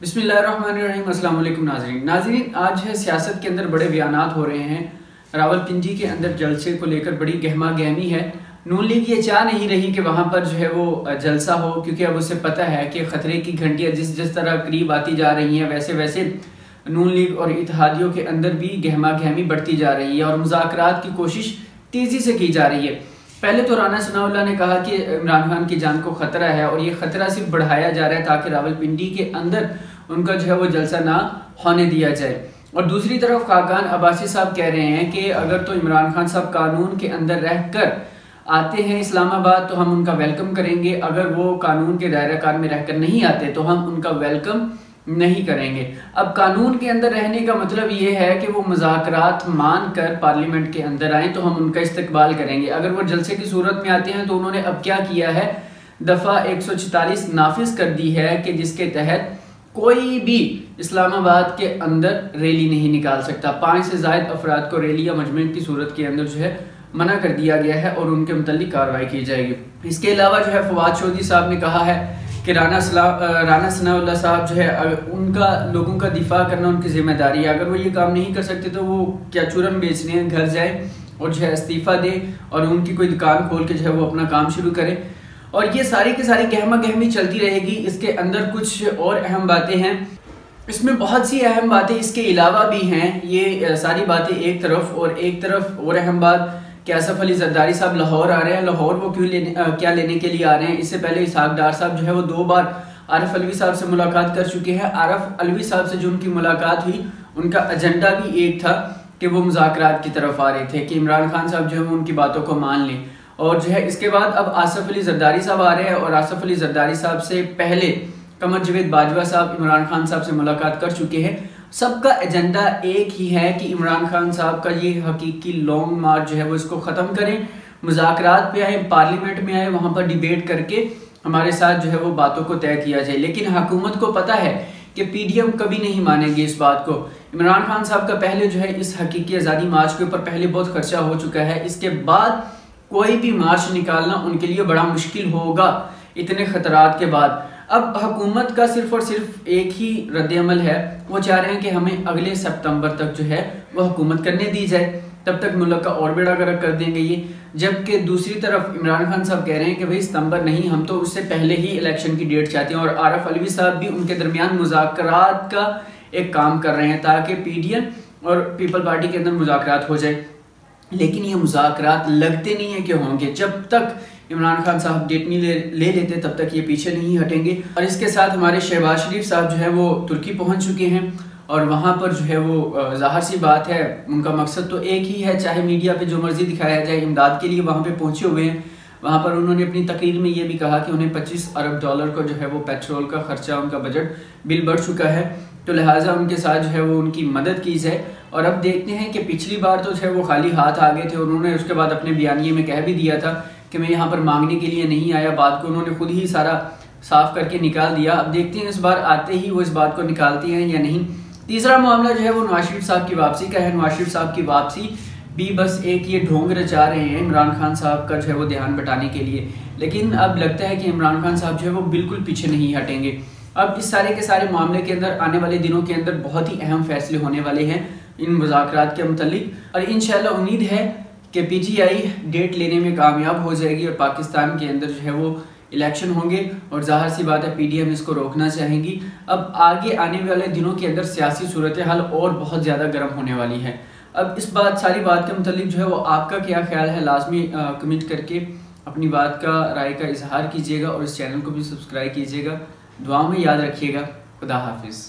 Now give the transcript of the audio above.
बिस्मिल्लाहिर्रहमानिर्रहीम। अस्सलाम वालेकुम नाज़रीन, आज है सियासत के अंदर बड़े बयानात हो रहे हैं। रावलपिंडी के अंदर जलसे को लेकर बड़ी गहमा गहमी है। नून लीग ये चाह नहीं रही कि वहाँ पर जो है वो जलसा हो, क्योंकि अब उसे पता है कि ख़तरे की घंटियाँ जिस तरह करीब आती जा रही हैं वैसे वैसे नून लीग और इत्तेहादियों के अंदर भी गहमा गहमी बढ़ती जा रही है और मुज़ाकरात की कोशिश तेज़ी से की जा रही है। पहले तो राना सनाउल्लाह ने कहा कि इमरान खान की जान को ख़तरा है और ये ख़तरा सिर्फ बढ़ाया जा रहा है ताकि रावलपिंडी के अंदर उनका जो है वो जलसा ना होने दिया जाए। और दूसरी तरफ खाकान अब्बासी साहब कह रहे हैं कि अगर तो इमरान खान साहब कानून के अंदर रहकर आते हैं इस्लामाबाद तो हम उनका वेलकम करेंगे, अगर वो कानून के दायरा कार में रहकर नहीं आते तो हम उनका वेलकम नहीं करेंगे। अब कानून के अंदर रहने का मतलब ये है कि वो मुज़ाकरात मान कर पार्लियामेंट के अंदर आए तो हम उनका इस्तकबाल करेंगे। अगर वो जलसे की सूरत में आते हैं तो उन्होंने अब क्या किया है, दफ़ा 144 नाफिज कर दी है कि जिसके तहत कोई भी इस्लामाबाद के अंदर रैली नहीं निकाल सकता। 5 से ज़ायद अफराद को रैली या मजमे की सूरत के अंदर जो है मना कर दिया गया है और उनके मुतल्लिक कार्रवाई की जाएगी। इसके अलावा जो है फवाद चौधरी साहब ने कहा है कि राना सनाउल्लाह साहब जो है उनका लोगों का दिफा करना उनकी जिम्मेदारी है। अगर वो ये काम नहीं कर सकते तो वो क्या चूरन बेचने हैं, घर जाए और जो है इस्तीफ़ा दे और उनकी कोई दुकान खोल के जो है वो अपना काम शुरू करे। और ये सारी की सारी गहमा गहमी चलती रहेगी। इसके अंदर कुछ और अहम बातें हैं, इसमें बहुत सी अहम बातें इसके अलावा भी हैं। ये सारी बातें एक तरफ और अहम बात कि आसफ अली जरदारी साहब लाहौर आ रहे हैं। लाहौर वो क्या लेने के लिए आ रहे हैं? इससे पहले इसहाक डार साहब जो है वो 2 बार आरिफ अलवी साहब से मुलाकात कर चुके हैं। आरिफ अलवी साहब से जो उनकी मुलाकात हुई उनका एजेंडा भी एक था कि वो मुज़ाकरात की तरफ आ रहे थे कि इमरान खान साहब जो है वो उनकी बातों को मान लें। और जो है इसके बाद अब आसफ अली जरदारी साहब आ रहे हैं और आसफ अली जरदारी साहब से पहले कमर जवेद बाजवा साहब इमरान खान साहब से मुलाकात कर चुके हैं। सबका एजेंडा एक ही है कि इमरान खान साहब का ये हकीकी लॉन्ग मार्च जो है वो इसको ख़त्म करें, मुज़ाकरात पे आए, पार्लियामेंट में आए, वहाँ पर डिबेट करके हमारे साथ जो है वो बातों को तय किया जाए। लेकिन हुकूमत को पता है कि पीडीएम कभी नहीं मानेगी इस बात को। इमरान खान साहब का पहले जो है इस हकीकी आज़ादी मार्च के ऊपर पहले बहुत खर्चा हो चुका है। इसके बाद कोई भी मार्च निकालना उनके लिए बड़ा मुश्किल होगा इतने खतरात के बाद। अब हुकूमत का सिर्फ और सिर्फ एक ही रद्द-ए-अमल है, वो चाह रहे हैं कि हमें अगले सितंबर तक जो है वो हुकूमत करने दी जाए, तब तक मुल्क का और बेड़ा गर्क कर देंगे ये। जबकि दूसरी तरफ इमरान खान साहब कह रहे हैं कि भाई सितंबर नहीं, हम तो उससे पहले ही इलेक्शन की डेट चाहते हैं। और आरिफ अलवी साहब भी उनके दरमियान मुज़ाकरात का एक काम कर रहे हैं ताकि पीडीएम और पीपल पार्टी के अंदर मुज़ाकरात हो जाए। लेकिन ये मुज़ाकरात लगते नहीं है कि होंगे। जब तक इमरान खान साहब डेट नहीं ले लेते तब तक ये पीछे नहीं हटेंगे। और इसके साथ हमारे शहबाज शरीफ साहब जो है वो तुर्की पहुंच चुके हैं और वहाँ पर जो है वो ज़ाहिर सी बात है उनका मकसद तो एक ही है, चाहे मीडिया पे जो मर्जी दिखाया जाए, इमदाद के लिए वहाँ पे पहुँचे हुए हैं। वहाँ पर उन्होंने अपनी तकरीर में ये भी कहा कि उन्हें 25 अरब डॉलर का जो है वो पेट्रोल का खर्चा, उनका बजट बिल बढ़ चुका है, तो लिहाजा उनके साथ जो है वो उनकी मदद की जाए। और अब देखते हैं कि पिछली बार तो जो है वो खाली हाथ आ गए थे, उन्होंने उसके बाद अपने बयानिए में कह भी दिया था कि मैं यहाँ पर मांगने के लिए नहीं आया। बात को उन्होंने खुद ही सारा साफ करके निकाल दिया। अब देखते हैं इस बार आते ही वो इस बात को निकालती हैं या नहीं। तीसरा मामला जो है वो नवाज शरीफ साहब की वापसी का है। नवाज शरीफ साहब की वापसी भी बस एक ये ढोंग रचा रहे हैं इमरान खान साहब का जो है वो ध्यान बटाने के लिए। लेकिन अब लगता है कि इमरान खान साहब जो है वो बिल्कुल पीछे नहीं हटेंगे। अब इस सारे के सारे मामले के अंदर आने वाले दिनों के अंदर बहुत ही अहम फैसले होने वाले हैं इन मुज़ाकरात के मुतल्लिक। और इंशाल्लाह उम्मीद है कि पीटीआई डेट लेने में कामयाब हो जाएगी और पाकिस्तान के अंदर जो है वो इलेक्शन होंगे और ज़ाहिर सी बात है पीडीएम इसको रोकना चाहेंगी। अब आगे आने वाले दिनों के अंदर सियासी सूरत हाल और बहुत ज़्यादा गर्म होने वाली है। अब इस सारी बात के मुतल्लिक जो है वो आपका क्या ख्याल है, लाजमी कमेंट करके अपनी बात का राय का इजहार कीजिएगा और इस चैनल को भी सब्सक्राइब कीजिएगा। दुआ में याद रखिएगा। खुदा हाफिज़।